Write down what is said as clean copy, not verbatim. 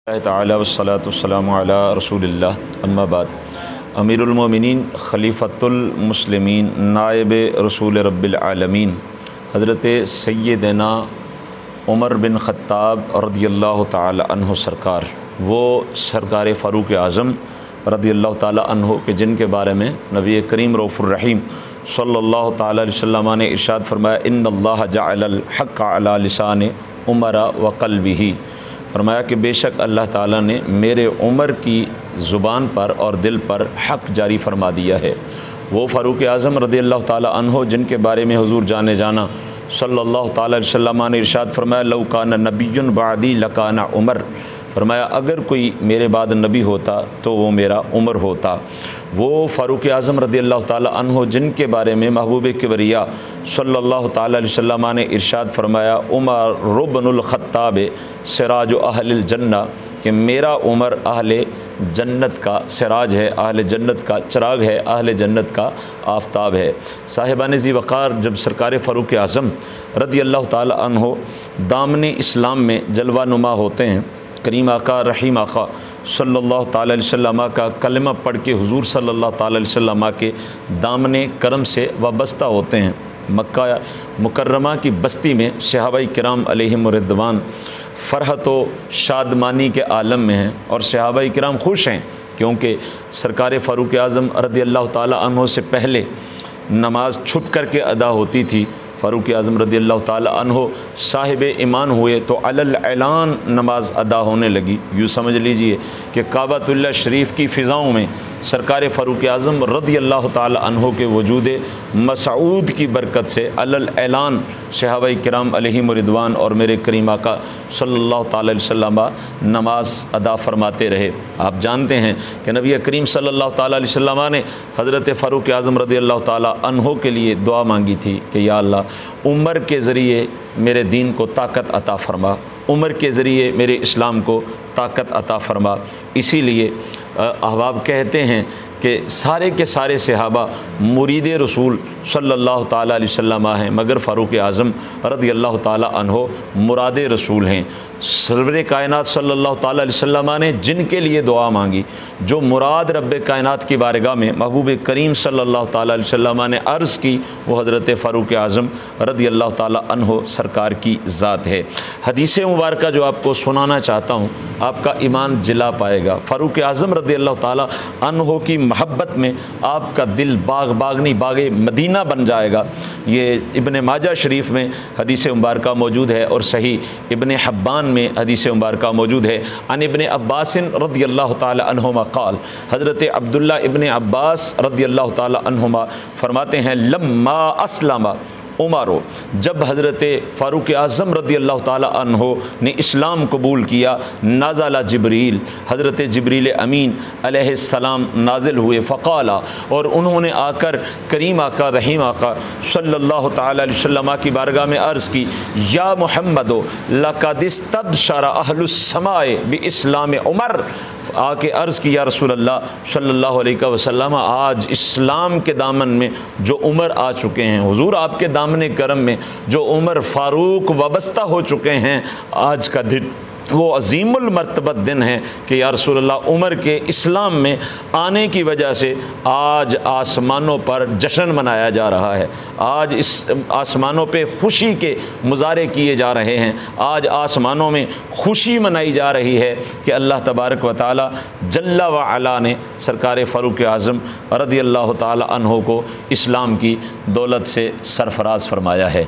ताला वस्सलातु वस्सलामु अला रसूलिल्लाह अम्मा बाद। अमीरुल मोमिनीन खलीफतुल मुस्लिमीन नायब रसूल रब्बिल आलमीन हज़रत सय्यदना उमर बिन ख़त्ताब रदियल्लाहु ताला अन्हु सरकार, वो सरकार फ़ारूक़ आज़म रदियल्लाहु ताला अन्हु के जिनके बारे में नबी करीम रऊफ़ुर रहीम सल्लल्लाहु ताला अलैहि वसल्लम ने इरशाद फरमाया, इन्नल्लाह जअलल हक़्क़ अला लिसान उमर व क़ल्बिही। फरमाया कि बेशक अल्लाह ताला ने मेरे उमर की ज़ुबान पर और दिल पर हक़ जारी फरमा दिया है। वो फ़ारूक़ आज़म रदियल्लाहु ताला अन्हु जिनके बारे में हुज़ूर जाने जाना सल्लल्लाहु ताला अलैहि वसल्लम ने इरशाद फरमाया, लौ काना नबियुन बादी लकाना उमर। फरमाया अगर कोई मेरे बाद नबी होता तो वो मेरा उमर होता। वो फ़ारूक़ आज़म रदियल्लाहु ताला अन्हु जिनके बारे में महबूब किबरिया सल्लल्लाहु ताला अलैहि वसल्लम ने इरशाद फरमाया, उमर इब्नुल ख़त्ताब सिराज अहलिल जन्ना, कि मेरा उमर अहले जन्नत का सिराज है, अहले जन्नत का चिराग है, अहले जन्नत का आफ्ताब है। साहिबान ज़ी वक़ार जब सरकार फ़ारूक़ आज़म रदियल्लाहु ताला अन्हु दामन इस्लाम में जलवा नुमा होते हैं, करीम आका रहीम आका सल्लल्लाहु ताला अलैहि वसल्लम का कलमा पढ़ के हुज़ूर सल्लल्लाहु ताला अलैहि वसल्लम के दामन करम से वाबस्ता होते हैं। मक्का मुकर्रमा की बस्ती में सहाबाए किराम अलैहिम रिदवान फ़रहत व शादमानी के आलम में हैं और सहाबाए किराम खुश हैं, क्योंकि सरकार फ़ारूक़ आज़म रदियल्लाहु ताला अन्हु से पहले नमाज छुप कर के अदा होती थी। फ़ारूक़ आज़म रदियल्लाहु ताला अन्हु साहिब ईमान हुए तो अलल ऐलान नमाज अदा होने लगी। यूँ समझ लीजिए कि काबतुल्लाह शरीफ की फ़िज़ाओं में सरकार फ़ारूक़ आज़म रदियल्लाहु ताला अन्हु के वजूद मसऊद की बरकत से अलल ऐलान सहाबाए किराम अलैहिम रिदवान और मेरे करीम आका सल्लल्लाहु ताला अलैहि वसल्लम नमाज अदा फरमाते रहे। आप जानते हैं कि नबी करीम सल्लल्लाहु ताला अलैहि वसल्लम ने हज़रत फ़ारूक़ आज़म रदियल्लाहु ताला अन्हु के लिए दुआ मांगी थी कि या अल्लाह उमर के ज़रिए मेरे दीन को ताकत अता फ़रमा, उमर के ज़रिए मेरे इस्लाम को ताकत अता फ़रमा। इसीलिए अहबाब कहते हैं कि सारे के सारे सहाबा मुरीद रसूल सल्लल्लाहु ताला अलैहि वसल्लम हैं, मगर फ़ारूक़ आज़म रदियल्लाहु ताला अन्हु मुराद रसूल हैं। सरवर कायनात सल्लल्लाहु ताला अलैहि वसल्लम ने जिनके लिए दुआ मांगी, जो मुराद रब्बे कायनात की बारगाह में महबूब करीम सल्लल्लाहु ताला अलैहि वसल्लम ने अर्ज़ की, वो हज़रत फ़ारूक़ आज़म रदियल्लाहु ताला अन्हु सरकार की ज़ात है। हदीस मुबारक जो आपको सुनाना चाहता हूँ, आपका ईमान जिला पाएगा। फ़ारूक़ आज़म रदियल्लाहु ताला अन्हु की महब्बत में आपका दिल बाग नहीं बागे मदीना बन जाएगा। ये इब्न माजा शरीफ में हदीस मुबारक मौजूद है और सही इब्न हब्बान में हदीस मुबारक मौजूद है। अन इब्न अब्बास रदियल्लाहु ताला अन्हुमा क़ाल, हज़रत अब्दुल्ला इब्न अब्बास रदियल्लाहु ताला अन्हुमा फरमाते हैं, लम्मा अस्लमा उमरो, जब हज़रत फ़ारूक़ आज़म रदियल्लाहु ताला अन्हु ने इस्लाम कबूल किया, नाज़ला जिब्रील, हज़रत जिब्रील अमीन अलैहिस्सलाम नाजिल हुए। फ़क़ाला, और उन्होंने आकर करीम आका रहीम आका सल्लल्लाहु ताला अलैहि वसल्लम की बारगाह में अर्ज़ की, या मुहम्मदो लक़द इस्तबशरा अहलुस्समाए बिइस्लाम उमर। आके अर्ज़ की, या रसूल अल्लाह सल्लल्लाहु अलैहि वसल्लम, आज इस्लाम के दामन में जो उमर आ चुके हैं, हुज़ूर आपके दामन करम में जो उमर फ़ारूक वाबस्ता हो चुके हैं, आज का दिन वो अज़ीमुल मर्तबत दिन है कि या रसूल अल्लाह उमर के इस्लाम में आने की वजह से आज आसमानों पर जश्न मनाया जा रहा है। आज इस आसमानों पे खुशी के मुजारे किए जा रहे हैं। आज आसमानों में खुशी मनाई जा रही है कि अल्लाह तबारक व तआला जल्ला व अला ने सरकार फ़ारूक़ आज़म रदियल्लाहु ताला अन्हु को इस्लाम की दौलत से सरफराज फरमाया है।